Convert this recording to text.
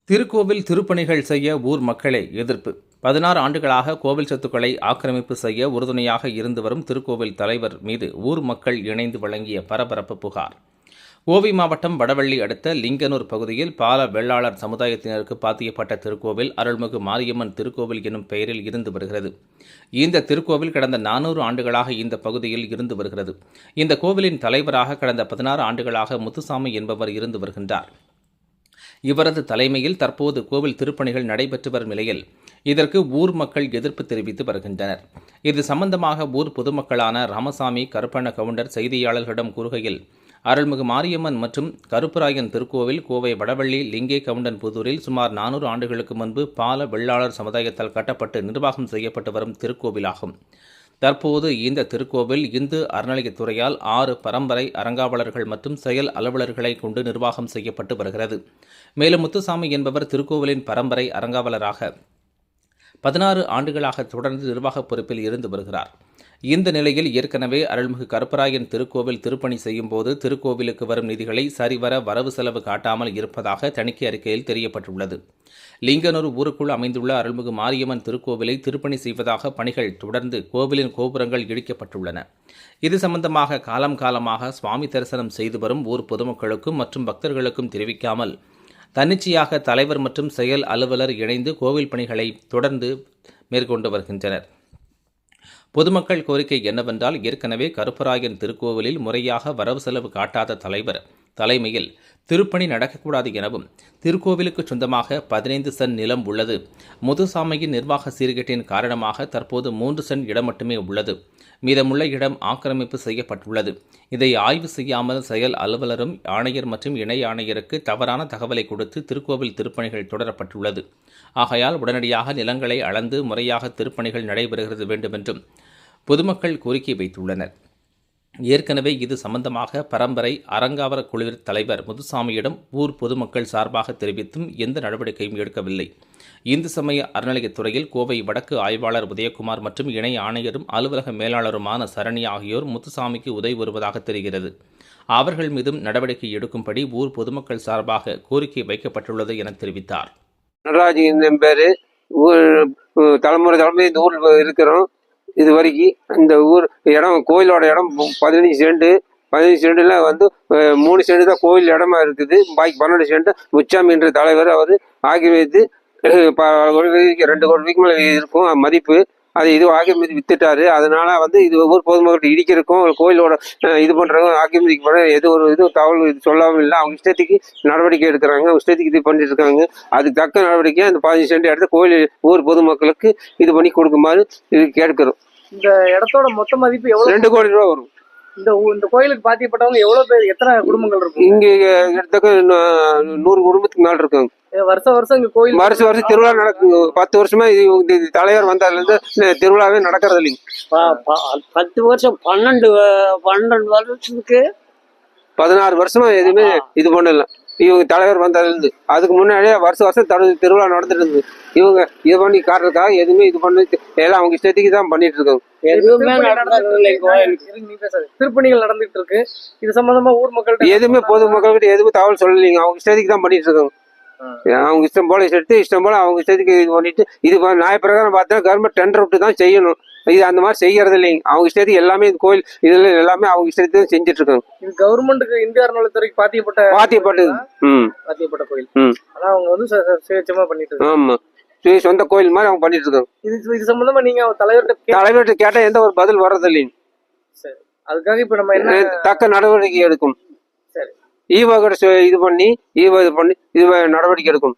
திருக்கோவில் திருப்பணிகள் செய்ய ஊர் மக்களே எதிர்ப்பு. 16 ஆண்டுகளாக கோவில் சொத்துக்களை ஆக்கிரமிப்பு செய்ய உறுதுணையாக இருந்து வரும் திருக்கோவில் தலைவர் மீது ஊர் மக்கள் இணைந்து வழங்கிய பரபரப்பு புகார். கோவை மாவட்டம் வடவள்ளி அடுத்த லிங்கனூர் பகுதியில் பால வெள்ளாளர் சமுதாயத்தினருக்கு பாத்தியப்பட்ட திருக்கோவில் அருள்மிகு மாரியம்மன் திருக்கோவில் எனும் பெயரில் இருந்து வருகிறது. இந்த திருக்கோவில் கடந்த 400 ஆண்டுகளாக இந்த பகுதியில் இருந்து வருகிறது. இந்த கோவிலின் தலைவராக கடந்த 16 ஆண்டுகளாக முத்துசாமி என்பவர் இருந்து வருகின்றார். இவரது தலைமையில் தற்போது கோவில் திருப்பணிகள் நடைபெற்று வரும் நிலையில் இதற்கு ஊர் மக்கள் எதிர்ப்பு தெரிவித்து வருகின்றனர். இது சம்பந்தமாக ஊர் பொதுமக்களான ராமசாமி, கருப்பண்ண கவுண்டர் செய்தியாளர்களிடம் கூறுகையில், அருள்மிகு மாரியம்மன் மற்றும் கருப்பராயன் திருக்கோவில் கோவை வடவள்ளி லிங்கே கவுண்டன் புதூரில் சுமார் 400 ஆண்டுகளுக்கு முன்பு பால வெள்ளாளர் சமுதாயத்தால் கட்டப்பட்டு நிர்வாகம் செய்யப்பட்டு வரும் திருக்கோவிலாகும். தற்போது இந்த திருக்கோவில் இந்து அறநிலையத்துறையால் 6 பரம்பரை அறங்காவலர்கள் மற்றும் செயல் அலுவலர்களை கொண்டு நிர்வாகம் செய்யப்பட்டு வருகிறது. மேலும் முத்துசாமி என்பவர் திருக்கோவிலின் பரம்பரை அறங்காவலராக 16 ஆண்டுகளாக தொடர்ந்து நிர்வாக பொறுப்பில் இருந்து வருகிறார். இந்த நிலையில் ஏற்கனவே அருள்மிகு கருப்பராயன் திருக்கோவில் திருப்பணி செய்யும் போது திருக்கோவிலுக்கு வரும் நிதிகளை சரிவர வரவு செலவு காட்டாமல் இருப்பதாக தணிக்கை அறிக்கையில் தெரியப்பட்டுள்ளது. லிங்கனூர் ஊருக்குள் அமைந்துள்ள அருள்மிகு மாரியம்மன் திருக்கோவிலை திருப்பணி செய்வதாக பணிகள் தொடர்ந்து கோவிலின் கோபுரங்கள் இடிக்கப்பட்டுள்ளன. இது சம்பந்தமாக காலமாக சுவாமி தரிசனம் செய்து வரும் ஊர் பொதுமக்களுக்கும் மற்றும் பக்தர்களுக்கும் தெரிவிக்காமல் தன்னிச்சையாக தலைவர் மற்றும் செயல் அலுவலர் இணைந்து கோவில் பணிகளை தொடர்ந்து மேற்கொண்டு வருகின்றனர். பொதுமக்கள் கோரிக்கை என்னவென்றால், ஏற்கனவே கருப்பராயன் திருக்கோவிலில் முறையாக வரவு செலவு காட்டாத தலைவர் தலைமையில் திருப்பணி நடக்கக்கூடாது எனவும், திருக்கோவிலுக்கு சொந்தமாக 15 சென்ட் நிலம் உள்ளது. முத்துசாமியின் நிர்வாக சீர்கேட்டின் காரணமாக தற்போது 3 சென்ட் இடம் மட்டுமே உள்ளது. மீதமுள்ள இடம் ஆக்கிரமிப்பு செய்யப்பட்டுள்ளது. இதை ஆய்வு செய்யாமல் செயல் அலுவலரும் ஆணையர் மற்றும் இணை ஆணையருக்கு தவறான தகவலை கொடுத்து திருக்கோவில் திருப்பணிகள் தொடரப்பட்டுள்ளது. ஆகையால் உடனடியாக நிலங்களை அளந்து முறையாக திருப்பணிகள் நடைபெறுகிறது வேண்டுமென்றும் பொதுமக்கள் கோரிக்கை வைத்துள்ளனர். ஏற்கனவே இது சம்பந்தமாக பரம்பரை அறங்காவல குழு தலைவர் முத்துசாமியிடம் ஊர் பொதுமக்கள் சார்பாக தெரிவித்தும் எந்த நடவடிக்கையும் எடுக்கவில்லை. இந்து சமய அறநிலையத்துறையில் கோவை வடக்கு ஆய்வாளர் உதயகுமார் மற்றும் இணை ஆணையரும் அலுவலக மேலாளருமான சரணி ஆகியோர் முத்துசாமிக்கு உதவி வருவதாக தெரிகிறது. அவர்கள் மீதும் நடவடிக்கை எடுக்கும்படி ஊர் பொதுமக்கள் சார்பாக கோரிக்கை வைக்கப்பட்டுள்ளது என தெரிவித்தார். நடராஜ் என் பேரு. தலைமுறை இந்த ஊரில் இருக்கிறோம். இது வரைக்கும் இந்த ஊர் இடம் கோயிலோட இடம் 15 சென்ட். 15 சென்டில் 3 சென்ட் தான் கோயில் இடமா இருக்குது. பாக்கி 12 சென்ட் முச்சாமி என்ற தலைவர் அவர் ஆக்கிரமித்து 2 கோடி மேலே இருக்கும் மதிப்பு. அது இது ஆக்கிரமித்து வித்துட்டாரு. அதனால இது ஊர் பொதுமக்கள் இடிக்கிறதுக்கும் கோயிலோட இது பண்றதுக்கும் ஆக்கிரமிக்க எதுவும் தகவல் இது சொல்லாமல் இல்லை. அவங்க இஷ்டத்துக்கு நடவடிக்கை எடுக்கிறாங்க. இஷ்டத்துக்கு இது பண்ணிட்டு இருக்காங்க. அதுக்கு தக்க நடவடிக்கை அந்த 15 சென்ட் இடத்த கோயில் ஊர் பொதுமக்களுக்கு இது பண்ணி கொடுக்குமாறு இது கேட்கிறோம். இந்த இடத்தோட மொத்த மதிப்பு எவ்வளவு? 2 கோடி ரூபா வரும். இந்த கோயிலுக்கு பாத்தியப்பட்டவங்க எவ்வளவு பேர், எத்தனை குடும்பங்கள் இருக்கும்? இங்க எடுத்தக்க 100 குடும்பத்துக்கு மேல இருக்காங்க. வருஷம் இங்க கோயில் வருஷம் திருவிழா நடக்குங்க. 10 வருஷமா இது தலைவர் வந்ததுல இருந்து திருவிழாவே நடக்கிறது இல்லைங்க. 10 வருஷம் 12 வருஷத்துக்கு 16 வருஷமா எதுவுமே இது பண்ணல. இவங்க தலைவர் வந்ததுல இருந்து அதுக்கு முன்னாடியே வருஷம் திருவிழா நடந்துட்டு இருந்து இவங்க இது பண்ணி காட்டுறதுக்காக எதுவுமே இது பண்ணி எல்லாம் அவங்க இஷ்டத்துக்கு தான் பண்ணிட்டு இருக்காங்க. திருப்பணிகள் நடந்துட்டு இருக்கு. இது சம்பந்தமா ஊர் மக்கள் எதுவுமே பொதுமக்கள்கிட்ட எதுவுமே தகவல் சொல்லலைங்க. அவங்க இஷ்டத்துக்கு தான் பண்ணிட்டு இருக்காங்க. அவங்க இஷ்டம் போல இஷ்டம் போல அவங்க இஷ்டத்துக்கு இது பண்ணிட்டு இது நியாயப்பிரகாரம் பார்த்தா கவர்மெண்ட் டெண்டர் விட்டு தான் செய்யணும். இது அந்த மாதிரி செய்யறது இல்லைங்க. அவங்க இஷ்டத்துக்கு எல்லாமே இந்த கோயில் இதுல எல்லாமே அவங்க இஷ்டத்துக்கு தான் செஞ்சுட்டு இருக்காங்க. இது கவர்மெண்ட்டுக்கு இந்திய அறநிலையத்துறைக்கு பாத்தியப்பட்ட கோயில். ஆனா அவங்க சுயேட்சமா பண்ணிட்டு இருக்காங்க. ஆமா, சொந்த கோயில் மாதிரி அவங்க பண்ணிட்டு இருக்காங்க. இது சம்பந்தமா நீங்க தலைவர்கிட்ட கேட்டா எந்த ஒரு பதில் வர்றது இல்லைங்க. சரி, அதுக்காக இப்ப நம்ம என்ன தக்க நடவடிக்கை எடுக்கும். சரி, ஈவா இது பண்ணி இது நடவடிக்கை எடுக்கும்.